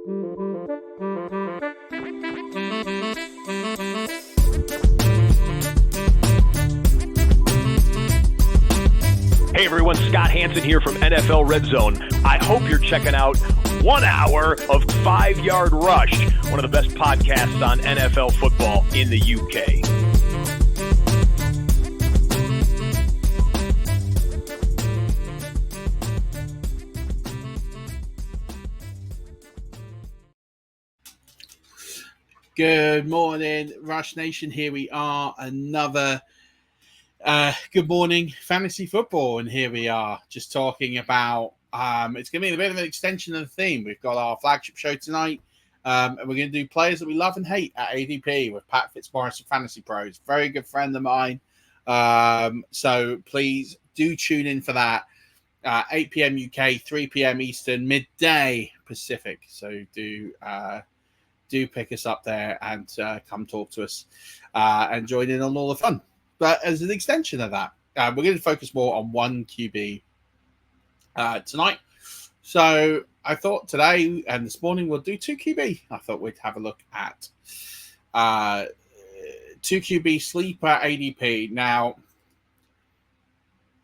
Hey everyone, Scott Hansen here from NFL Red Zone. I hope you're checking out 1 hour of 5 Yard Rush, one of the best podcasts on NFL football in the UK. Good morning, Rush Nation. Here we are, another good morning fantasy football, and here we are just talking about it's going to be a bit of an extension of the theme. We've got our flagship show tonight, and we're going to do players that we love and hate at ADP with Pat Fitzmaurice of Fantasy Pros, very good friend of mine. So please do tune in for that. 8 p.m. UK, 3 p.m. Eastern, midday Pacific. So do pick us up there and come talk to us and join in on all the fun. But as an extension of that, we're going to focus more on one QB tonight. So I thought today and this morning we'll do 2 QB. I thought we'd have a look at 2 QB sleeper ADP. Now,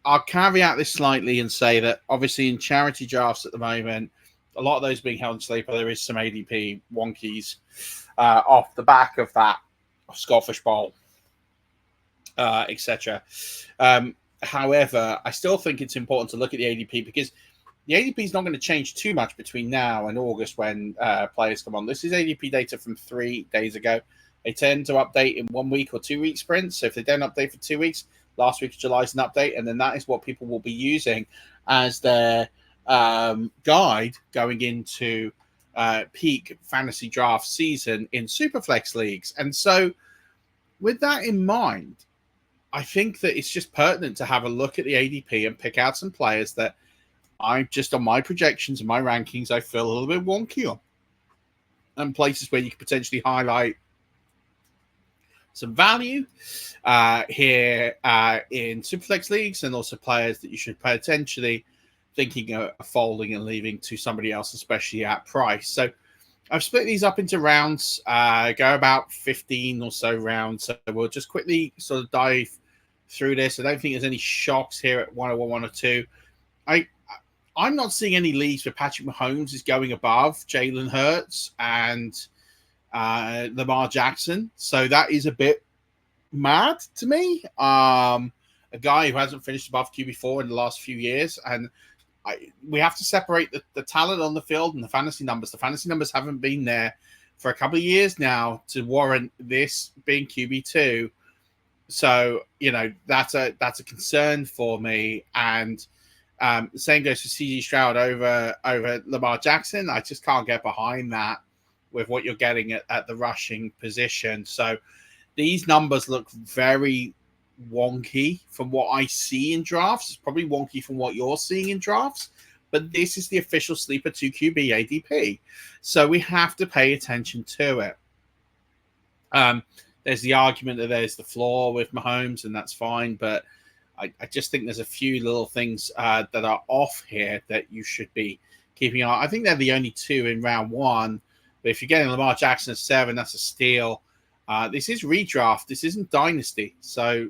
I'll caveat this slightly and say that obviously in charity drafts at the moment, a lot of those being held in sleeper, there is some ADP wonkies off the back of that Scottish Bowl, etc. However, I still think it's important to look at the ADP because the ADP is not going to change too much between now and August when players come on. This is ADP data from 3 days ago. They tend to update in 1 week or 2 week sprints. So if they don't update for 2 weeks, last week of July is an update, and then that is what people will be using as their guide going into peak fantasy draft season in Superflex leagues. And so with that in mind, I think that it's just pertinent to have a look at the ADP and pick out some players that I just, on my projections and my rankings, I feel a little bit wonky on, and places where you could potentially highlight some value here in Superflex leagues, and also players that you should potentially thinking of folding and leaving to somebody else, especially at price. So I've split these up into rounds, go about 15 or so rounds. So we'll just quickly sort of dive through this. I don't think there's any shocks here at 101, 102. I'm not seeing any leagues where Patrick Mahomes is going above Jalen Hurts and Lamar Jackson. So that is a bit mad to me. A guy who hasn't finished above QB4 in the last few years, and we have to separate the talent on the field and the fantasy numbers. The fantasy numbers haven't been there for a couple of years now to warrant this being QB2. So, that's a concern for me. And the same goes for CG Stroud over Lamar Jackson. I just can't get behind that with what you're getting at the rushing position. So these numbers look very wonky from what I see in drafts. It's probably wonky from what you're seeing in drafts, but this is the official sleeper 2 QB ADP, so we have to pay attention to it. There's the argument that there's the flaw with Mahomes, and that's fine, but I just think there's a few little things that are off here that you should be keeping on. I think they're the only 2 in round 1, but if you're getting Lamar Jackson at 7, that's a steal. This is redraft. This isn't dynasty. So,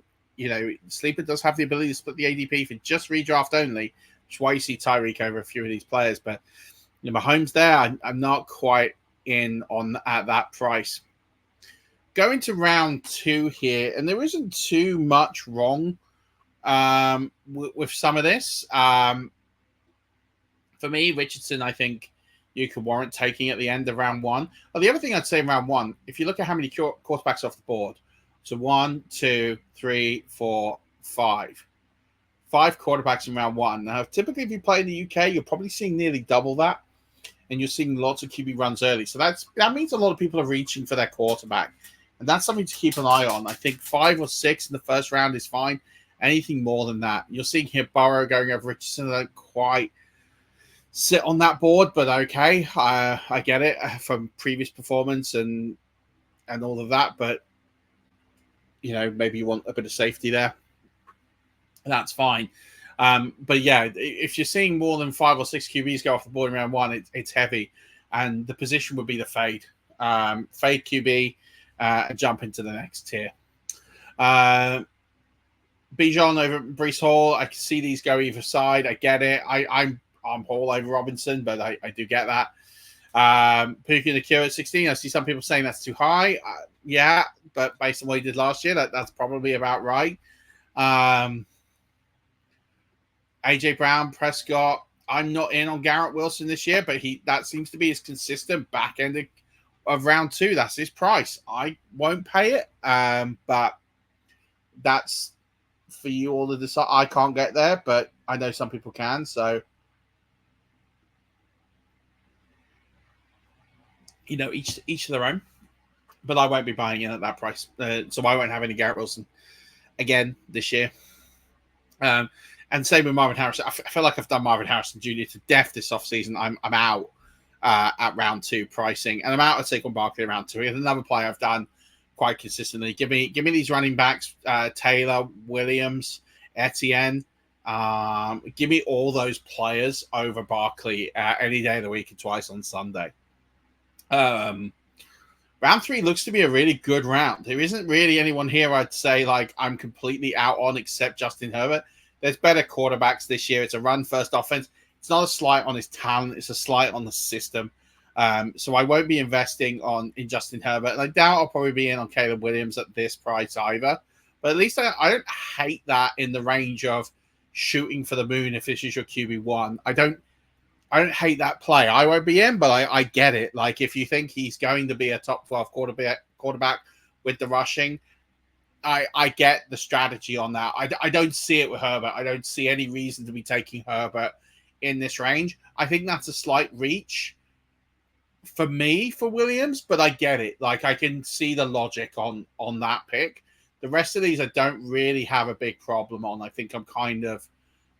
Sleeper does have the ability to split the ADP for just redraft only, which is why you see Tyreek over a few of these players. But, Mahomes there, I'm not quite in on at that price. Going to round 2 here, and there isn't too much wrong with some of this. For me, Richardson, I think you could warrant taking at the end of round 1. Well, the other thing I'd say in round 1, if you look at how many quarterbacks off the board, so 1, 2, 3, 4, 5. 5 quarterbacks in round 1. Now, typically, if you play in the UK, you're probably seeing nearly double that, and you're seeing lots of QB runs early. So that means a lot of people are reaching for their quarterback, and that's something to keep an eye on. I think 5 or 6 in the first round is fine. Anything more than that, you're seeing here Burrow going over Richardson. I don't quite sit on that board, but okay, I get it from previous performance and all of that, but maybe you want a bit of safety there. That's fine. But yeah, if you're seeing more than 5 or 6 QBs go off the board in round 1, it's heavy. and the position would be the fade. Fade QB and jump into the next tier. Bijan over Brees Hall. I can see these go either side. I get it. I'm Hall over Robinson, but I do get that. Puka Nakua at 16. I see some people saying that's too high. Yeah, but based on what he did last year, that's probably about right. AJ Brown, Prescott. I'm not in on Garrett Wilson this year, but that seems to be his consistent back end of round 2. That's his price. I won't pay it, but that's for you all to decide. I can't get there, but I know some people can. So, each to their own. But I won't be buying in at that price, so I won't have any Garrett Wilson again this year. And same with Marvin Harrison. I feel like I've done Marvin Harrison Jr. to death this offseason. I'm out at round 2 pricing, and I'm out at Saquon Barkley at round 2. Here's another play I've done quite consistently. Give me these running backs: Taylor, Williams, Etienne. Give me all those players over Barkley any day of the week and twice on Sunday. Round 3 looks to be a really good round. There isn't really anyone here I'd say like I'm completely out on except Justin Herbert. There's better quarterbacks this year. It's a run-first offense. It's not a slight on his talent. It's a slight on the system. So I won't be investing in Justin Herbert. And I doubt I'll probably be in on Caleb Williams at this price either. But at least I don't hate that in the range of shooting for the moon if this is your QB1. I don't hate that play. I won't be in, but I get it. Like, if you think he's going to be a top 12 quarterback with the rushing, I get the strategy on that. I don't see it with Herbert. I don't see any reason to be taking Herbert in this range. I think that's a slight reach for me for Williams, but I get it. Like, I can see the logic on that pick. The rest of these I don't really have a big problem on. I think I'm kind of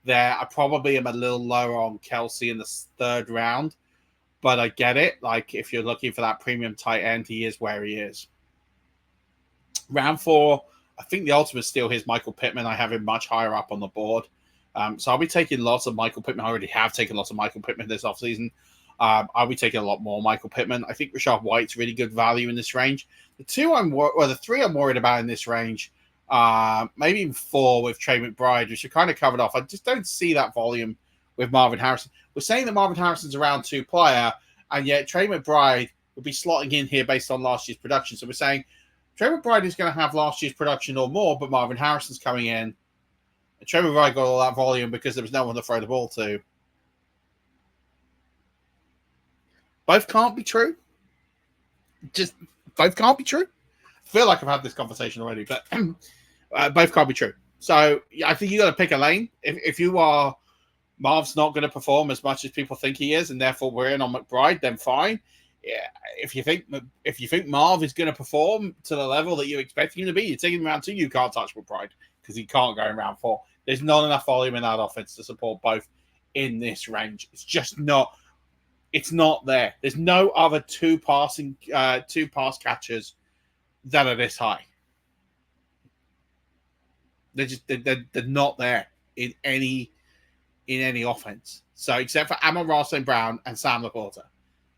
there. I probably am a little lower on Kelsey in the 3rd round, but I get it. Like, if you're looking for that premium tight end, he is where he is. Round 4, I think the ultimate steal here is Michael Pittman. I have him much higher up on the board. So I'll be taking lots of Michael Pittman. I already have taken lots of Michael Pittman this offseason. I'll be taking a lot more Michael Pittman. I think Rashad White's really good value in this range. The 3 I'm worried about in this range, maybe even 4 with Trey McBride, which are kind of covered off. I just don't see that volume with Marvin Harrison. We're saying that Marvin Harrison's a round 2 player, and yet Trey McBride will be slotting in here based on last year's production. So we're saying Trey McBride is going to have last year's production or more, but Marvin Harrison's coming in. And Trey McBride got all that volume because there was no one to throw the ball to. Both can't be true. Just both can't be true. I feel like I've had this conversation already, but both can't be true. So I think you got to pick a lane. If you are Marv's not going to perform as much as people think he is, and therefore we're in on McBride, then fine. Yeah, if you think Marv is going to perform to the level that you expect him to be, you're taking him round 2. You can't touch McBride because he can't go in round 4. There's not enough volume in that offense to support both in this range. It's just not. It's not there. There's no other two pass catchers that are this high. They're not there in any offense. So except for Amon-Ra St. Brown and Sam Laporta,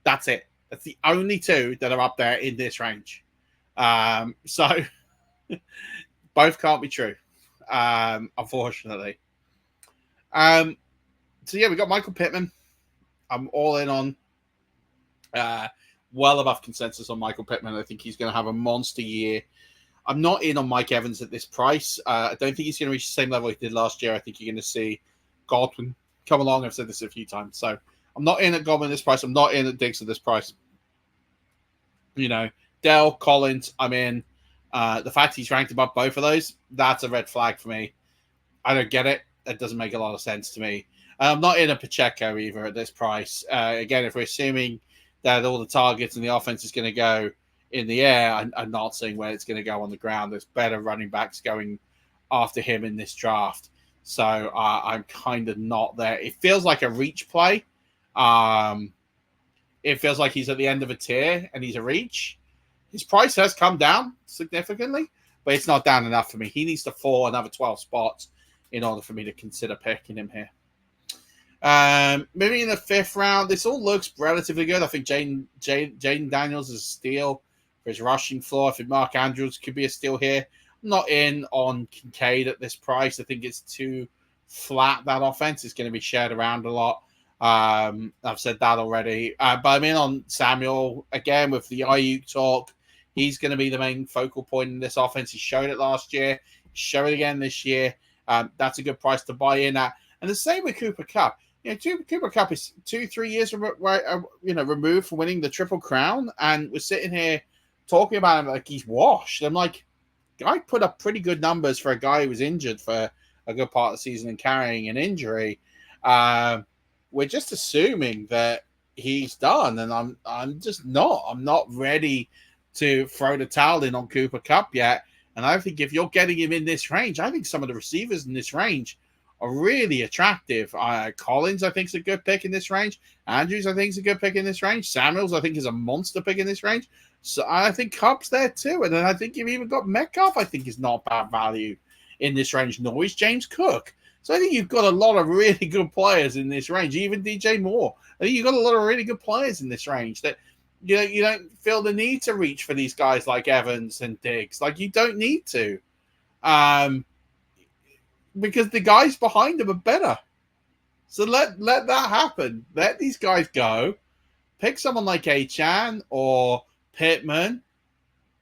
that's it. That's the only 2 that are up there in this range. So both can't be true, unfortunately. So yeah, we got Michael Pittman. I'm all in on well above consensus on Michael Pittman. I think he's going to have a monster year. I'm not in on Mike Evans at this price. I don't think he's going to reach the same level he did last year. I think you're going to see Godwin come along. I've said this a few times. So I'm not in at Godwin at this price. I'm not in at Diggs at this price. Dell, Collins, I'm in. The fact he's ranked above both of those, that's a red flag for me. I don't get it. That doesn't make a lot of sense to me. I'm not in a Pacheco either at this price. Again, if we're assuming that all the targets and the offense is going to go in the air, I'm not seeing where it's going to go on the ground. There's better running backs going after him in this draft. So I'm kind of not there. It feels like a reach play. It feels like he's at the end of a tier and he's a reach. His price has come down significantly, but it's not down enough for me. He needs to fall another 12 spots in order for me to consider picking him here. Maybe in the 5th round, this all looks relatively good. I think Jaden Daniels is a steal for his rushing floor. I think Mark Andrews could be a steal here. I'm not in on Kincaid at this price. I think it's too flat. That offense is going to be shared around a lot. I've said that already. But I'm in on Samuel again with the Ayuk talk. He's going to be the main focal point in this offense. He showed it last year. He showed it again this year. That's a good price to buy in at. And the same with Cooper Kupp. Cooper Kupp is 2-3 years removed from winning the Triple Crown, and we're sitting here talking about him like he's washed. I'm like, guy put up pretty good numbers for a guy who was injured for a good part of the season and carrying an injury. We're just assuming that he's done, and I'm just not. I'm not ready to throw the towel in on Cooper Kupp yet. And I think if you're getting him in this range, I think some of the receivers in this range are really attractive. Collins, I think, is a good pick in this range. Andrews, I think, is a good pick in this range. Samuels, I think, is a monster pick in this range. So I think Kupp's there too. And then I think you've even got Metcalf, I think, is not bad value in this range. Nor is James Cook. So I think you've got a lot of really good players in this range. Even DJ Moore. I think you've got a lot of really good players in this range that you don't feel the need to reach for these guys like Evans and Diggs. Like, you don't need to. Because the guys behind them are better. So let that happen. Let these guys go. Pick someone like Achan or Pittman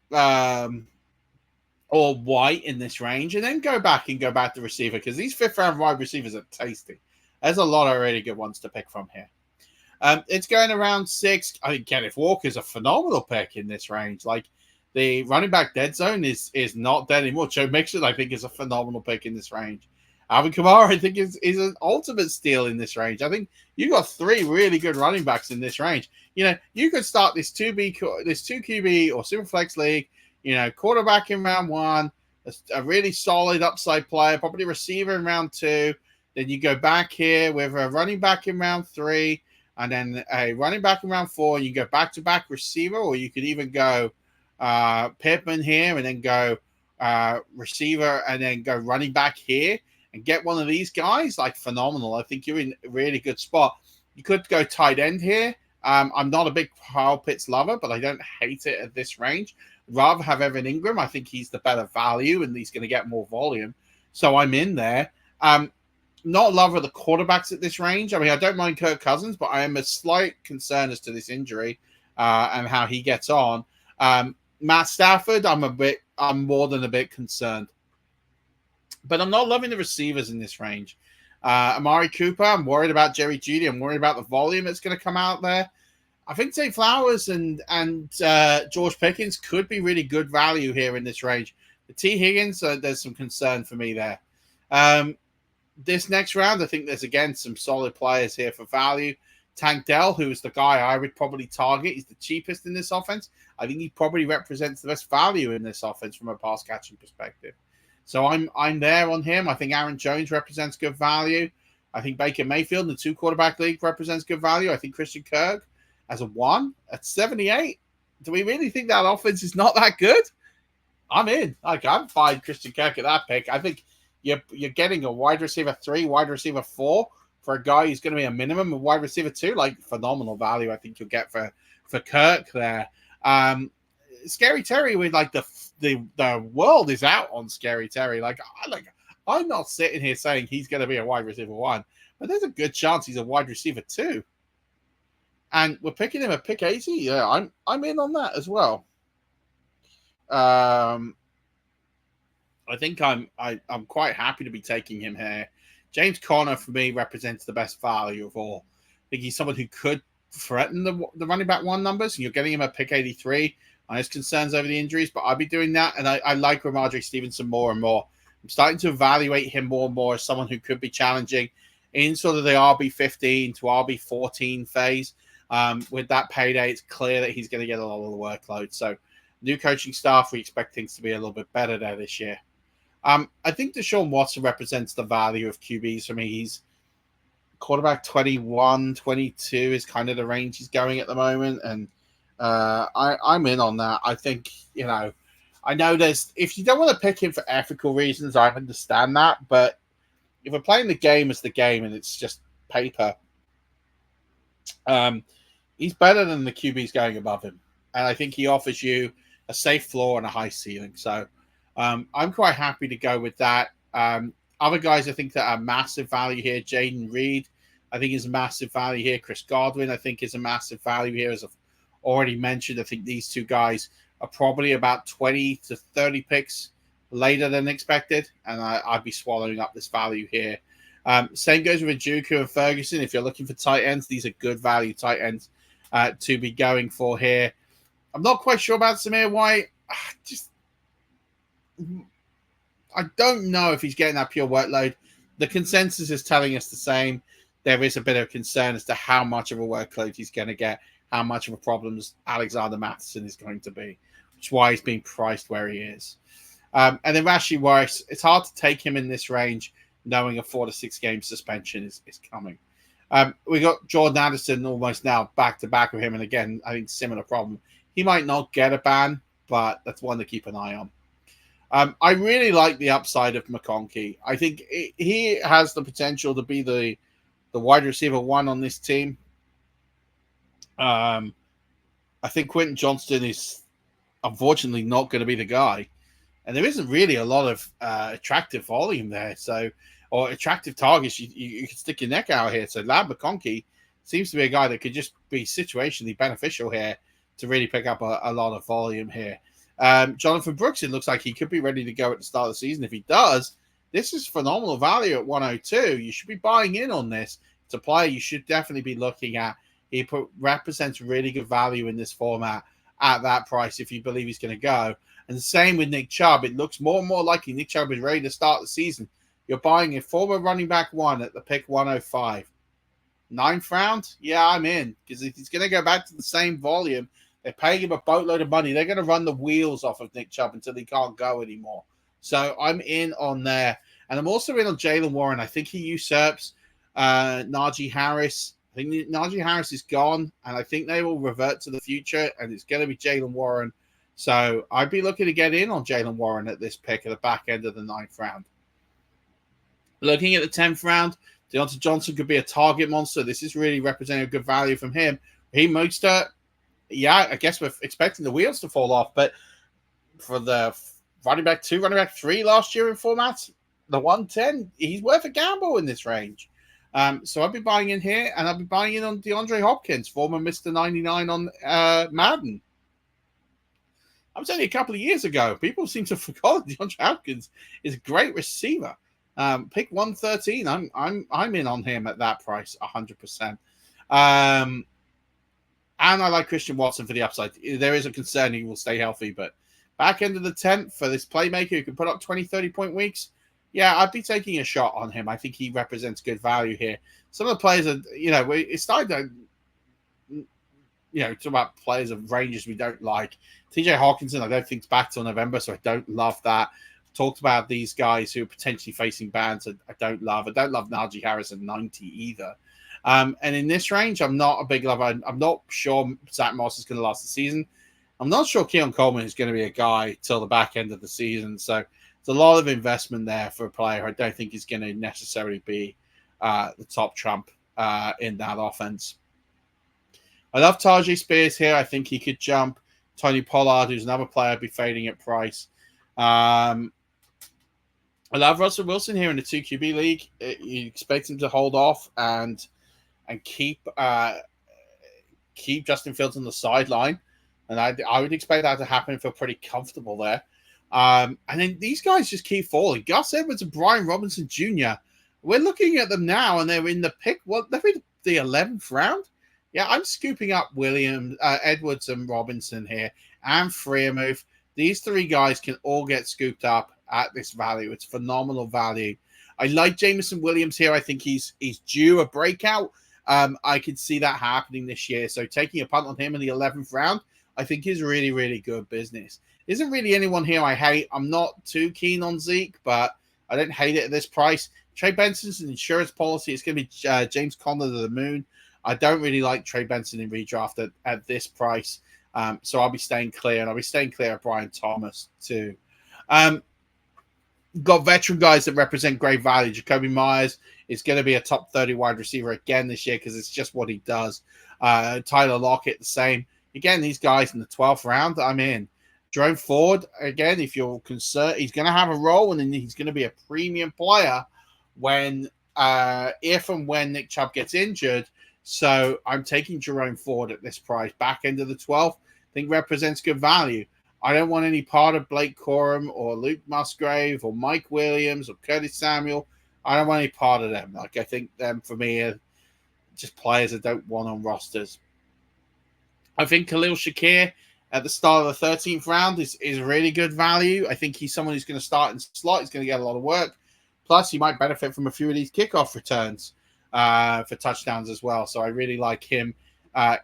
or White in this range, and then go back to receiver, because these 5th round wide receivers are tasty. There's a lot of really good ones to pick from here. It's going around 6. I think Kenneth Walker's a phenomenal pick in this range. Like, the running back dead zone is not dead anymore. Joe Mixon, I think, is a phenomenal pick in this range. Alvin Kamara, I think, is an ultimate steal in this range. I think you got 3 really good running backs in this range. You could start this 2 QB or Superflex league. Quarterback in round 1, a really solid upside player, probably receiver in round 2. Then you go back here with a running back in round 3, and then a running back in round 4. And you go back-to-back receiver, or you could even go Pittman here and then go receiver and then go running back here and get one of these guys. Like, phenomenal. I think you're in a really good spot. You could go tight end here. I'm not a big Kyle Pitts lover, but I don't hate it at this range. I'd rather have Evan Ingram. I think he's the better value, and he's going to get more volume. So I'm in there. Not a lover of the quarterbacks at this range. I mean, I don't mind Kirk Cousins, but I am a slight concern as to this injury and how he gets on. Matt Stafford, I'm more than a bit concerned. But I'm not loving the receivers in this range. Amari Cooper, I'm worried about Jerry Jeudy. I'm worried about the volume that's going to come out there. I think Zay Flowers and George Pickens could be really good value here in this range. The T. Higgins, there's some concern for me there. This next round, I think there's, again, some solid players here for value. Tank Dell, who is the guy I would probably target. He's the cheapest in this offense. I think he probably represents the best value in this offense from a pass catching perspective. So I'm there on him. I think Aaron Jones represents good value. I think Baker Mayfield in the 2 quarterback league represents good value. I think Christian Kirk as a 1 at 78. Do we really think that offense is not that good? I'm in. Like, I'm fine Christian Kirk at that pick. I think you're getting a wide receiver 3, wide receiver 4 for a guy who's going to be a minimum of wide receiver 2. Like, phenomenal value I think you'll get for Kirk there. Scary Terry, with like the world is out on Scary Terry. I'm not sitting here saying he's going to be a wide receiver 1, but there's a good chance he's a wide receiver 2. And we're picking him at pick 80. Yeah, I'm in on that as well. I think I'm quite happy to be taking him here. James Conner, for me, represents the best value of all. I think he's someone who could threaten the running back 1 numbers, and you're getting him at pick 83. I have concerns over the injuries, but I'll be doing that, and I like Ramondre Stevenson more and more. I'm starting to evaluate him more and more as someone who could be challenging in sort of the RB15 to RB14 phase. With that payday, it's clear that he's going to get a lot of the workload. So, new coaching staff, we expect things to be a little bit better there this year. I think Deshaun Watson represents the value of QBs for me. He's quarterback 21, 22 is kind of the range he's going at the moment. And I'm in on that. I think, I know if you don't want to pick him for ethical reasons, I understand that. But if we're playing the game as the game and it's just paper, he's better than the QBs going above him. And I think he offers you a safe floor and a high ceiling. So I'm quite happy to go with that. Other guys I think that are massive value here, Jaden Reed, I think is a massive value here. Chris Godwin, I think, is a massive value here. As I've already mentioned, I think these two guys are probably about 20 to 30 picks later than expected, and I'd be swallowing up this value here. Same goes with Njoku and Ferguson. If you're looking for tight ends, these are good value tight ends to be going for here. I'm not quite sure about Samir White. I don't know if he's getting that pure workload. The consensus is telling us the same. There is a bit of concern as to how much of a workload he's going to get, how much of a problem Alexander Matheson is going to be, which is why he's being priced where he is. And then Rashee Rice, it's hard to take him in this range, knowing a 4 to 6 game suspension is coming. We got Jordan Addison almost now back to back with him, and again, I think similar problem. He might not get a ban, but that's one to keep an eye on. I really like the upside of McConkey. I think he has the potential to be the wide receiver one on this team. I think Quentin Johnston is unfortunately not going to be the guy. And there isn't really a lot of attractive volume there. Or attractive targets. You can stick your neck out here. So Lab McConkey seems to be a guy that could just be situationally beneficial here to really pick up a lot of volume here. Jonathan Brooks, it looks like he could be ready to go at the start of the season. If he does, this is phenomenal value at 102. You should be buying in on this. It's a player you should definitely be looking at. He represents really good value in this format at that price if you believe he's going to go. And the same with Nick Chubb. It looks more and more likely Nick Chubb is ready to start the season. You're buying a former running back one at the pick 105. 9th round? Yeah, I'm in. Because if he's going to go back to the same volume, they're paying him a boatload of money. They're going to run the wheels off of Nick Chubb until he can't go anymore. So I'm in on there. And I'm also in on Jaylen Warren. I think he usurps Najee Harris. I think Najee Harris is gone, and I think they will revert to the future, and it's going to be Jaylen Warren. So I'd be looking to get in on Jaylen Warren at this pick at the back end of the 9th round. Looking at the 10th round, Deontay Johnson could be a target monster. This is really representing a good value from him. Raheem Mostert, yeah, I guess we're expecting the wheels to fall off, but for the running back 2, running back 3 last year in formats, the 110, he's worth a gamble in this range. So I'll be buying in here, and I'll be buying in on DeAndre Hopkins, former Mr. 99 on Madden. That was only a couple of years ago. People seem to have forgotten DeAndre Hopkins is a great receiver. Pick 113. I'm in on him at that price, 100%. And I like Christian Watson for the upside. There is a concern he will stay healthy, but back end of the 10th for this playmaker who can put up 20, 30-point weeks, yeah, I'd be taking a shot on him. I think he represents good value here. Some of the players are, it's starting to, talk about players of ranges we don't like. TJ Hawkinson, I don't think is back till November, so I don't love that. Talked about these guys who are potentially facing bans. I don't love. I don't love Najee Harris at 90 either. And in this range, I'm not a big lover. I'm not sure Zach Moss is going to last the season. I'm not sure Keon Coleman is going to be a guy till the back end of the season. So there's a lot of investment there for a player I don't think is going to necessarily be the top trump in that offense. I love Tajay Spears here. I think he could jump. Tony Pollard, who's another player I'd be fading at price. I love Russell Wilson here in the 2QB league. You expect him to hold off and keep Justin Fields on the sideline. And I would expect that to happen and feel pretty comfortable there. And then these guys just keep falling. Gus Edwards and Brian Robinson Jr. We're looking at them now, and they're in the pick. Well, they're in the 11th round. Yeah, I'm scooping up Edwards and Robinson here, and Freiermuth. These 3 guys can all get scooped up at this value. It's phenomenal value. I like Jameson Williams here. I think he's due a breakout. I could see that happening this year. So taking a punt on him in the 11th round, I think is really, really good business. Isn't really anyone here I hate. I'm not too keen on Zeke, but I don't hate it at this price. Trey Benson's an insurance policy. It's going to be James Conner to the moon. I don't really like Trey Benson in redraft at this price. So I'll be staying clear, and I'll be staying clear of Brian Thomas too. got veteran guys that represent great value. Jacoby Myers is going to be a top 30 wide receiver again this year because it's just what he does. Tyler Lockett, the same. Again, these guys in the 12th round, I'm in. Jerome Ford, again, if you're concerned, he's going to have a role and he's going to be a premium player when, if and when Nick Chubb gets injured. So I'm taking Jerome Ford at this price. Back end of the 12th, I think represents good value. I don't want any part of Blake Corum or Luke Musgrave or Mike Williams or Curtis Samuel. I don't want any part of them. Like, I think them, for me, are just players I don't want on rosters. I think Khalil Shakir at the start of the 13th round is really good value. I think he's someone who's going to start in slot. He's going to get a lot of work. Plus, he might benefit from a few of these kickoff returns for touchdowns as well. So I really like him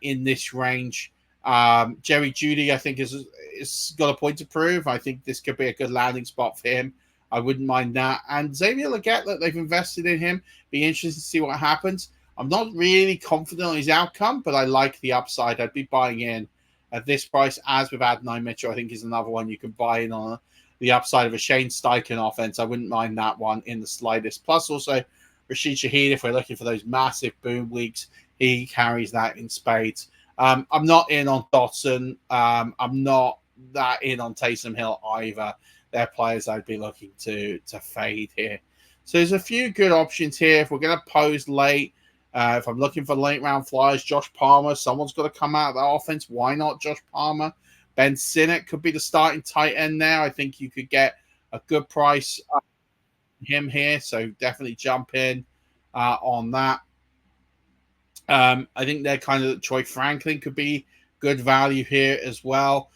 in this range. Jerry Jeudy, I think, is got a point to prove. I think this could be a good landing spot for him. I wouldn't mind that. And Xavier Legette, look, they've invested in him. Be interested to see what happens. I'm not really confident on his outcome, but I like the upside. I'd be buying in at this price. As with Adonai Mitchell, I think is another one you can buy in on the upside of a Shane Steichen offense. I wouldn't mind that one in the slightest. Plus, also Rashid Shaheed, if we're looking for those massive boom weeks, he carries that in spades. I'm not in on Dotson. I'm not that in on Taysom Hill either. They're players I'd be looking to fade here. So there's a few good options here. If we're going to pose late, if I'm looking for late round flyers, Josh Palmer, someone's got to come out of that offense. Why not Josh Palmer? Ben Sinnott could be the starting tight end there. I think you could get a good price on him here. So definitely jump in on that. I think they're kind of Troy Franklin could be good value here as well.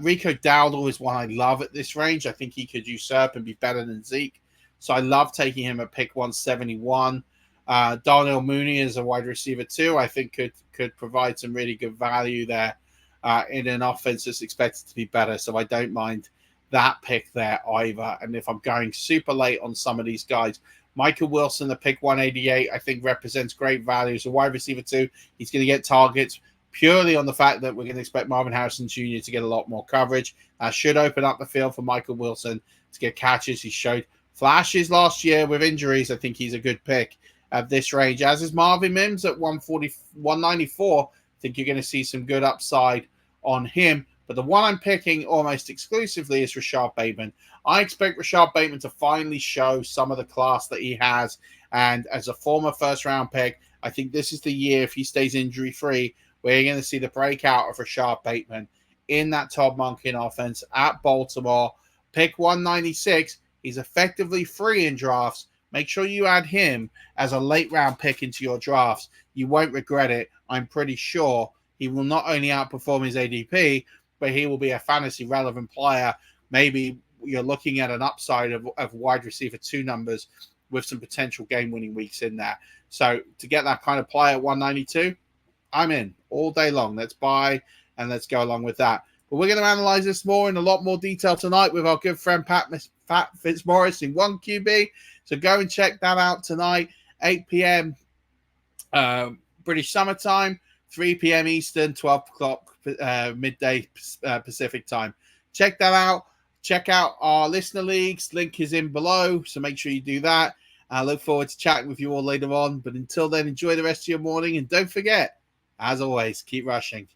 Rico Dowdle is one I love at this range. I think he could usurp and be better than Zeke. So I love taking him at pick 171. Darnell Mooney is a wide receiver too. I think could provide some really good value there in an offense that's expected to be better. So I don't mind that pick there either. And if I'm going super late on some of these guys, Michael Wilson, the pick 188, I think represents great value. As a wide receiver too, he's going to get targets purely on the fact that we're going to expect Marvin Harrison Jr. to get a lot more coverage. Should open up the field for Michael Wilson to get catches. He showed flashes last year with injuries. I think he's a good pick at this range, as is Marvin Mims at 194. I think you're going to see some good upside on him. But the one I'm picking almost exclusively is Rashad Bateman. I expect Rashad Bateman to finally show some of the class that he has. And as a former first-round pick, I think this is the year, if he stays injury-free, where you're going to see the breakout of Rashad Bateman in that Todd Monken offense at Baltimore. Pick 196. He's effectively free in drafts. Make sure you add him as a late-round pick into your drafts. You won't regret it. I'm pretty sure he will not only outperform his ADP, but he will be a fantasy-relevant player. Maybe you're looking at an upside of wide receiver 2 numbers with some potential game-winning weeks in there. So to get that kind of player at 192, I'm in all day long. Let's buy and let's go along with that. But we're going to analyze this more in a lot more detail tonight with our good friend Pat Fitzmaurice in 1QB. So go and check that out tonight, 8 p.m. British summertime, 3 p.m. Eastern, 12 o'clock midday Pacific time. Check that out. Check out our listener leagues. Link is in below, so make sure you do that. I look forward to chatting with you all later on. But until then, enjoy the rest of your morning. And don't forget, as always, keep rushing.